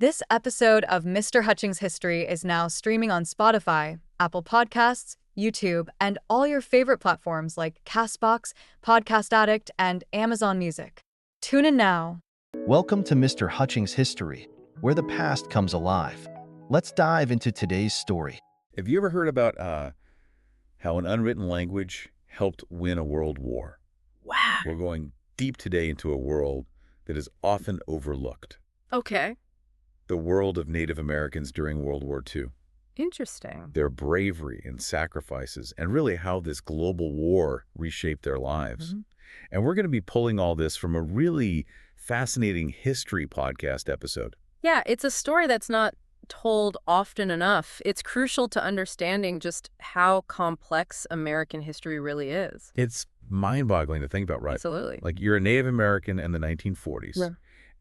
This episode of Mr. Hutchings History is now streaming on Spotify, Apple Podcasts, YouTube, and all your favorite platforms like Castbox, Podcast Addict, and Amazon Music. Tune in now. Welcome to Mr. Hutchings History, where the past comes alive. Let's dive into today's story. Have you ever heard about how an unwritten language helped win a world war? Wow. We're going deep today into a world that is often overlooked. Okay. The world of Native Americans during World War II. Interesting. Their bravery and sacrifices, and really how this global war reshaped their lives. And we're going to be pulling all this from a really fascinating history podcast episode. Yeah, it's a story that's not told often enough. It's crucial to understanding just how complex American history really is. It's mind-boggling to think about, right? Absolutely. Like, you're a Native American in the 1940s, Yeah.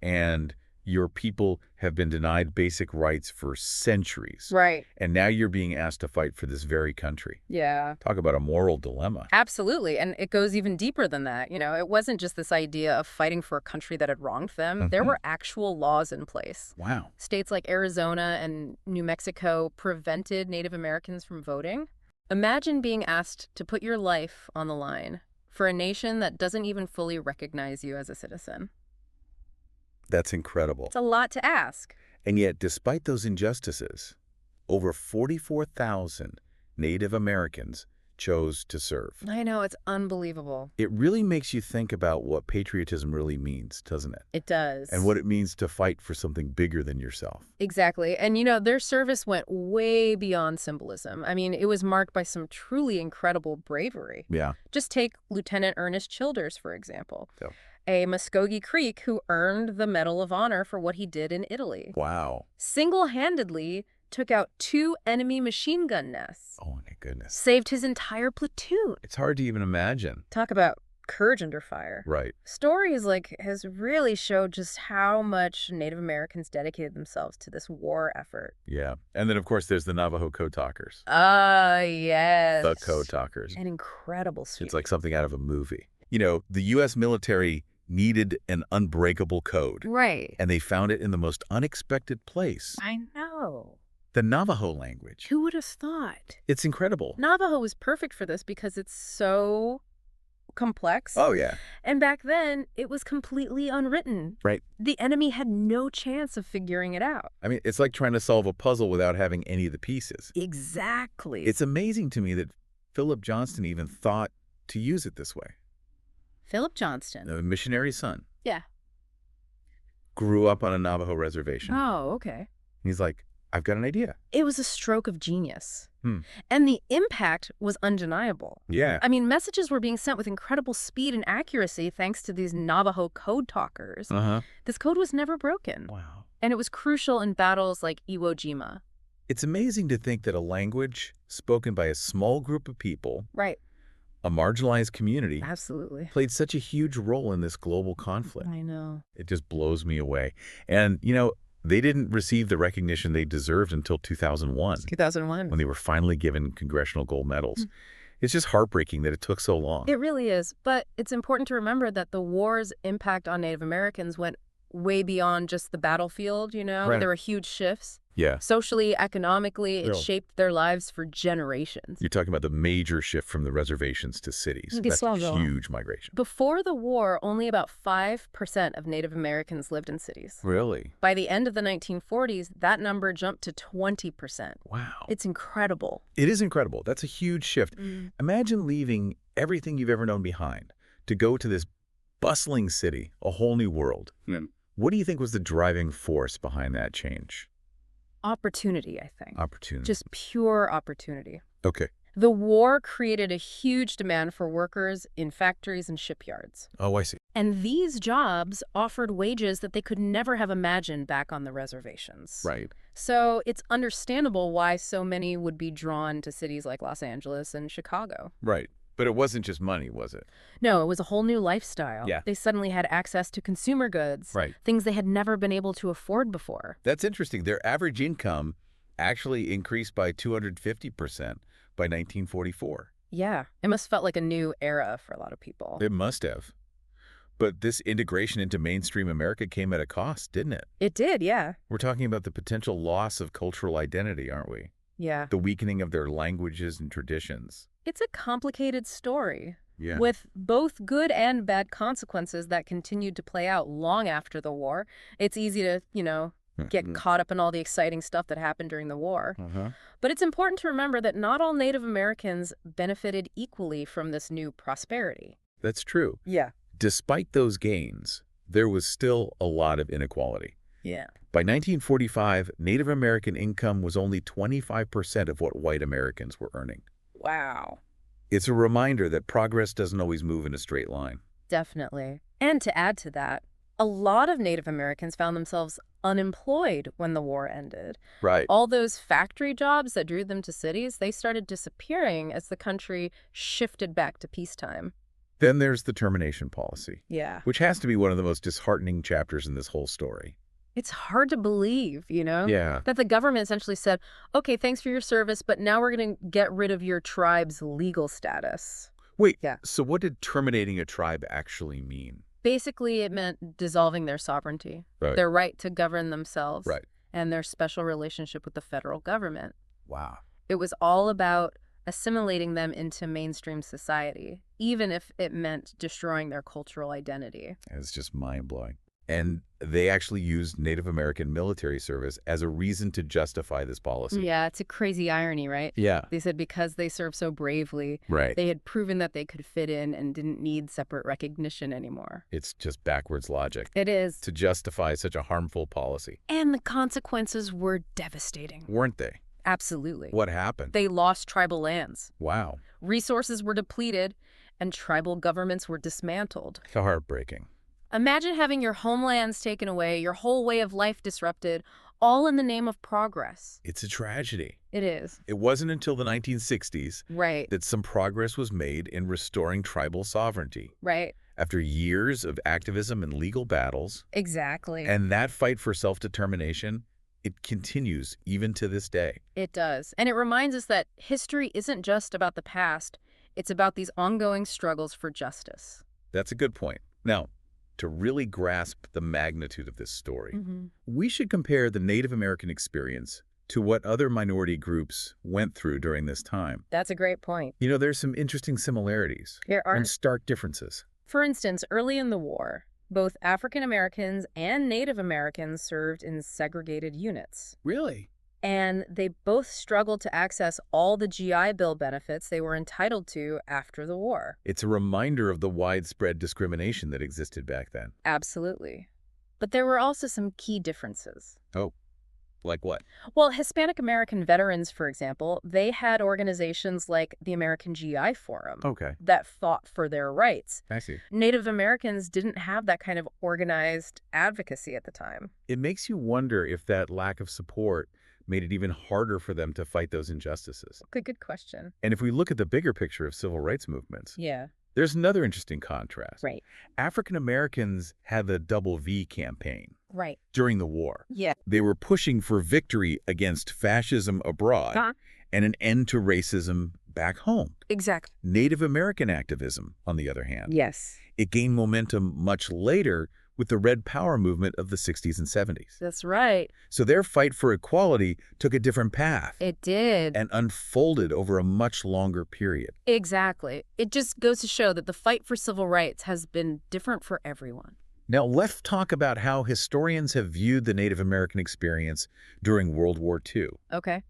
and your people have been denied basic rights for centuries. Right. And now you're being asked to fight for this very country. Yeah. Talk about a moral dilemma. Absolutely. And it goes even deeper than that. You know, it wasn't just this idea of fighting for a country that had wronged them. There were actual laws in place. Wow. States like Arizona and New Mexico prevented Native Americans from voting. Imagine being asked to put your life on the line for a nation that doesn't even fully recognize you as a citizen. That's incredible. It's a lot to ask. And yet, despite those injustices, over 44,000 Native Americans chose to serve. I know, it's unbelievable. It really makes you think about what patriotism really means, doesn't it? It does. And what it means to fight for something bigger than yourself. Exactly. And, you know, their service went way beyond symbolism. I mean, it was marked by some truly incredible bravery. Yeah. Just take Lieutenant Ernest Childers, for example. Yeah. A Muskogee Creek who earned the Medal of Honor for what he did in Italy. Wow. Single-handedly took out 2 enemy machine gun nests. Oh, my goodness. Saved his entire platoon. It's hard to even imagine. Talk about courage under fire. Right. Stories like has really showed just how much Native Americans dedicated themselves to this war effort. Yeah. And then, of course, there's the Navajo Code Talkers. Yes. The Code Talkers. An incredible suit. It's like something out of a movie. You know, the U.S. military needed an unbreakable code. Right. And they found it in the most unexpected place. I know. The Navajo language. Who would have thought? It's incredible. Navajo was perfect for this because it's so complex. Oh, yeah. And back then, it was completely unwritten. Right. The enemy had no chance of figuring it out. I mean, it's like trying to solve a puzzle without having any of the pieces. Exactly. It's amazing to me that Philip Johnston even thought to use it this way. Philip Johnston. A missionary son. Yeah. Grew up on a Navajo reservation. Oh, okay. He's like, I've got an idea. It was a stroke of genius. And the impact was undeniable. Yeah. I mean, messages were being sent with incredible speed and accuracy thanks to these Navajo Code Talkers. This code was never broken. Wow. And it was crucial in battles like Iwo Jima. It's amazing to think that a language spoken by a small group of people, Right. a marginalized community, Absolutely. played such a huge role in this global conflict. I know. It just blows me away. And, you know, they didn't receive the recognition they deserved until 2001, 2001. when they were finally given congressional gold medals. It's just heartbreaking that it took so long. It really is. But it's important to remember that the war's impact on Native Americans went way beyond just the battlefield, you know? Right. There were huge shifts. Yeah. Socially, economically, it Real. shaped their lives for generations. You're talking about the major shift from the reservations to cities. That's a huge migration. Before the war, only about 5% of Native Americans lived in cities. Really? By the end of the 1940s, that number jumped to 20%. Wow. It's incredible. It is incredible. That's a huge shift. Imagine leaving everything you've ever known behind to go to this bustling city, a whole new world. What do you think was the driving force behind that change? Opportunity, I think. Opportunity. Just pure opportunity. Okay. The war created a huge demand for workers in factories and shipyards. Oh, I see. And these jobs offered wages that they could never have imagined back on the reservations. Right. So it's understandable why so many would be drawn to cities like Los Angeles and Chicago. Right. But it wasn't just money, was it? No, it was a whole new lifestyle. Yeah. They suddenly had access to consumer goods, Right. things they had never been able to afford before. That's interesting. Their average income actually increased by 250% by 1944. Yeah, it must have felt like a new era for a lot of people. It must have. But this integration into mainstream America came at a cost, didn't it? It did, yeah. We're talking about the potential loss of cultural identity, aren't we? Yeah. The weakening of their languages and traditions. It's a complicated story. Yeah. With both good and bad consequences that continued to play out long after the war. It's easy to, get caught up in all the exciting stuff that happened during the war. But it's important to remember that not all Native Americans benefited equally from this new prosperity. That's true. Yeah. Despite those gains, there was still a lot of inequality. Yeah. By 1945, Native American income was only 25% of what white Americans were earning. Wow. It's a reminder that progress doesn't always move in a straight line. Definitely. And to add to that, a lot of Native Americans found themselves unemployed when the war ended. Right. All those factory jobs that drew them to cities, they started disappearing as the country shifted back to peacetime. Then there's the termination policy. Yeah. Which has to be one of the most disheartening chapters in this whole story. It's hard to believe, Yeah. that the government essentially said, okay, thanks for your service, but now we're going to get rid of your tribe's legal status. Wait, Yeah. So what did terminating a tribe actually mean? Basically, it meant dissolving their sovereignty, Right. their right to govern themselves, Right. and their special relationship with the federal government. Wow. It was all about assimilating them into mainstream society, even if it meant destroying their cultural identity. It's just mind-blowing. And they actually used Native American military service as a reason to justify this policy. Yeah, it's a crazy irony, right? Yeah. They said because they served so bravely, Right. they had proven that they could fit in and didn't need separate recognition anymore. It's just backwards logic It is. to justify such a harmful policy. And the consequences were devastating. Weren't they? Absolutely. What happened? They lost tribal lands. Wow. Resources were depleted, and tribal governments were dismantled. Heartbreaking. Imagine having your homelands taken away, your whole way of life disrupted, all in the name of progress. It's a tragedy. It is. It wasn't until the 1960s Right. that some progress was made in restoring tribal sovereignty. Right. After years of activism and legal battles, Exactly. and that fight for self-determination, it continues even to this day. It does. And it reminds us that history isn't just about the past. It's about these ongoing struggles for justice. That's a good point. Now, to really grasp the magnitude of this story, we should compare the Native American experience to what other minority groups went through during this time. That's a great point. There's some interesting similarities There are. and stark differences. For instance, early in the war, both African Americans and Native Americans served in segregated units. Really? And they both struggled to access all the GI Bill benefits they were entitled to after the war. It's a reminder of the widespread discrimination that existed back then. Absolutely. But there were also some key differences. Oh, like what? Well, Hispanic American veterans, for example, they had organizations like the American GI Forum Okay, that fought for their rights. I see. Native Americans didn't have that kind of organized advocacy at the time. It makes you wonder if that lack of support made it even harder for them to fight those injustices. Good question. And if we look at the bigger picture of civil rights movements, Yeah. there's another interesting contrast. Right. African Americans had the Double V campaign Right. during the war. Yeah. They were pushing for victory against fascism abroad and an end to racism back home. Exactly. Native American activism, on the other hand, Yes. it gained momentum much later with the Red Power movement of the 60s and 70s. That's right. So their fight for equality took a different path It did. and unfolded over a much longer period. Exactly. It just goes to show that the fight for civil rights has been different for everyone. Now, let's talk about how historians have viewed the Native American experience during World War II. Okay.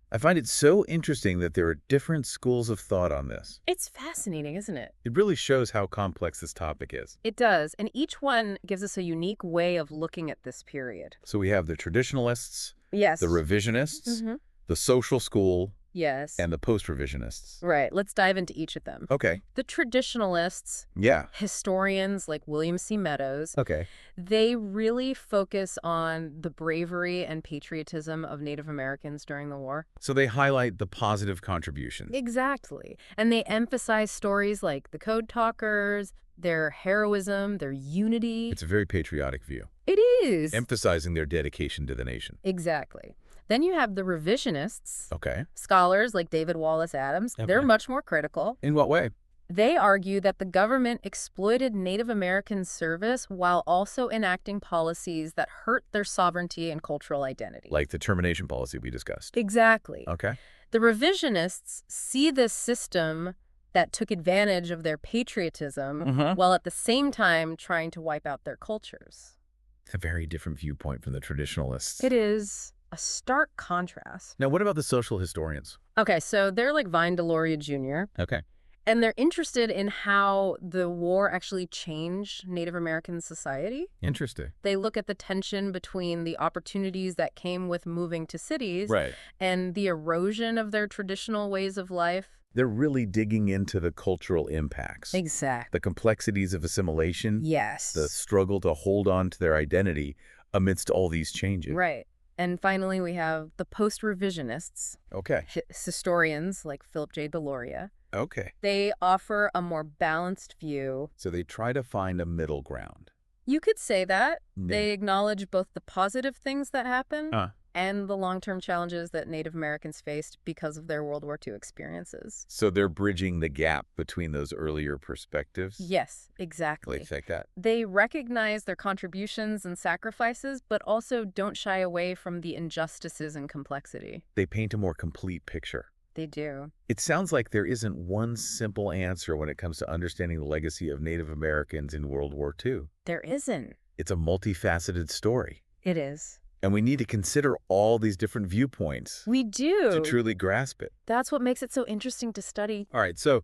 I find it so interesting that there are different schools of thought on this. It's fascinating, isn't it? It really shows how complex this topic is. It does. And each one gives us a unique way of looking at this period. So we have the traditionalists, Yes. the revisionists, the social school, Yes. and the post-revisionists. Right. Let's dive into each of them. Okay. The traditionalists, Yeah. historians like William C. Meadows, Okay. they really focus on the bravery and patriotism of Native Americans during the war. So they highlight the positive contributions. Exactly. And they emphasize stories like the Code Talkers, their heroism, their unity. It's a very patriotic view, It is. emphasizing their dedication to the nation. Exactly. Then you have the revisionists, Okay. scholars like David Wallace Adams. Okay. They're much more critical. In what way? They argue that the government exploited Native American service while also enacting policies that hurt their sovereignty and cultural identity. Like the termination policy we discussed. Exactly. Okay. The revisionists see this system that took advantage of their patriotism while at the same time trying to wipe out their cultures. It's a very different viewpoint from the traditionalists. It is a stark contrast. Now, what about the social historians? Okay, so they're like Vine Deloria Jr., Okay. and they're interested in how the war actually changed Native American society. Interesting. They look at the tension between the opportunities that came with moving to cities Right. and the erosion of their traditional ways of life. They're really digging into the cultural impacts. Exactly. The complexities of assimilation. Yes. The struggle to hold on to their identity amidst all these changes. Right. And finally, we have the post-revisionists, Okay. historians like Philip J. Deloria. Okay. They offer a more balanced view. So they try to find a middle ground. You could say that. Yeah. They acknowledge both the positive things that happen Uh. and the long-term challenges that Native Americans faced because of their World War II experiences. So they're bridging the gap between those earlier perspectives? Yes, exactly. Like that. They recognize their contributions and sacrifices, but also don't shy away from the injustices and complexity. They paint a more complete picture. They do. It sounds like there isn't one simple answer when it comes to understanding the legacy of Native Americans in World War II. There isn't. It's a multifaceted story. It is. And we need to consider all these different viewpoints We do. to truly grasp it. That's what makes it so interesting to study. All right, so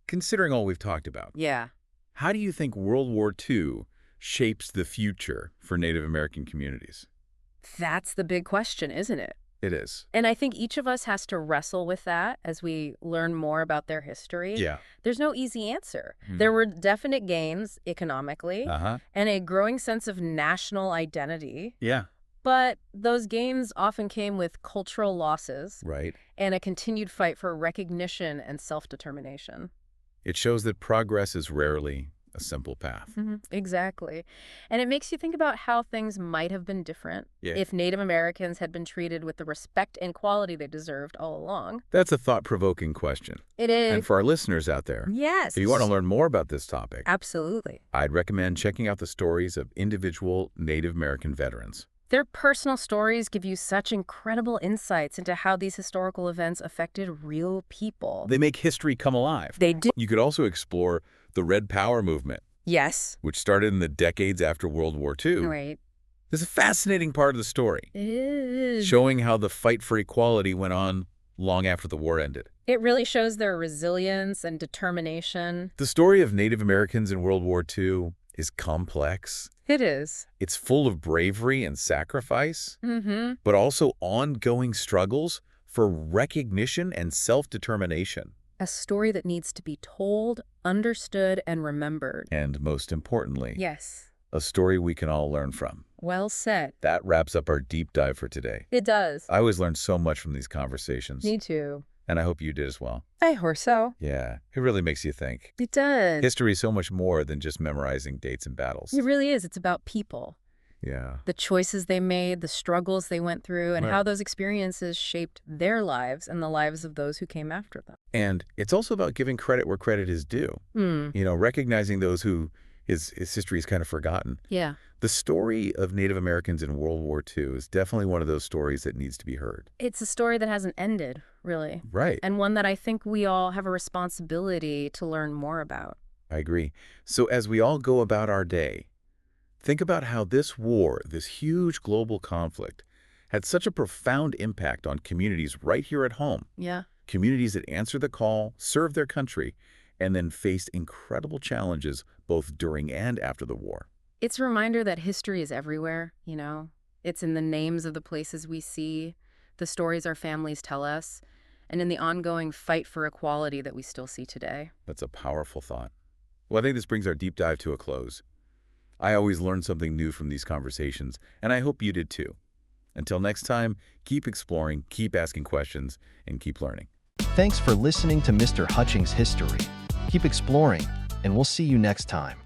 considering all we've talked about, Yeah. how do you think World War II shapes the future for Native American communities? That's the big question, isn't it? It is. And I think each of us has to wrestle with that as we learn more about their history. Yeah. There's no easy answer. Hmm. There were definite gains economically Uh-huh. and a growing sense of national identity. Yeah. But those gains often came with cultural losses Right. and a continued fight for recognition and self-determination. It shows that progress is rarely a simple path. Exactly. And it makes you think about how things might have been different Yeah. if Native Americans had been treated with the respect and quality they deserved all along. That's a thought-provoking question. It is. And for our listeners out there, Yes. if you want to learn more about this topic, Absolutely. I'd recommend checking out the stories of individual Native American veterans. Their personal stories give you such incredible insights into how these historical events affected real people. They make history come alive. They do. You could also explore the Red Power movement, Yes. which started in the decades after World War II. Right. There's a fascinating part of the story, It is. showing how the fight for equality went on long after the war ended. It really shows their resilience and determination. The story of Native Americans in World War II is complex. It is. It's full of bravery and sacrifice, but also ongoing struggles for recognition and self-determination. A story that needs to be told, understood, and remembered. And most importantly, Yes. a story we can all learn from. Well said. That wraps up our deep dive for today. It does. I always learn so much from these conversations, Me too. and I hope you did as well. I hope so. Yeah, it really makes you think. It does. History is so much more than just memorizing dates and battles. It really is. It's about people. Yeah. The choices they made, the struggles they went through, and Right. how those experiences shaped their lives and the lives of those who came after them. And it's also about giving credit where credit is due. You know, recognizing those who his history is kind of forgotten. Yeah. The story of Native Americans in World War II is definitely one of those stories that needs to be heard. It's a story that hasn't ended, really, Right. and one that I think we all have a responsibility to learn more about. I agree. So as we all go about our day, think about how this war, this huge global conflict, had such a profound impact on communities right here at home. Yeah. Communities that answered the call, served their country, and then faced incredible challenges both during and after the war. It's a reminder that history is everywhere, you know? It's in the names of the places we see, the stories our families tell us, and in the ongoing fight for equality that we still see today. That's a powerful thought. Well, I think this brings our deep dive to a close. I always learn something new from these conversations, and I hope you did too. Until next time, keep exploring, keep asking questions, and keep learning. Thanks for listening to Mr. Hutchings History. Keep exploring, and we'll see you next time.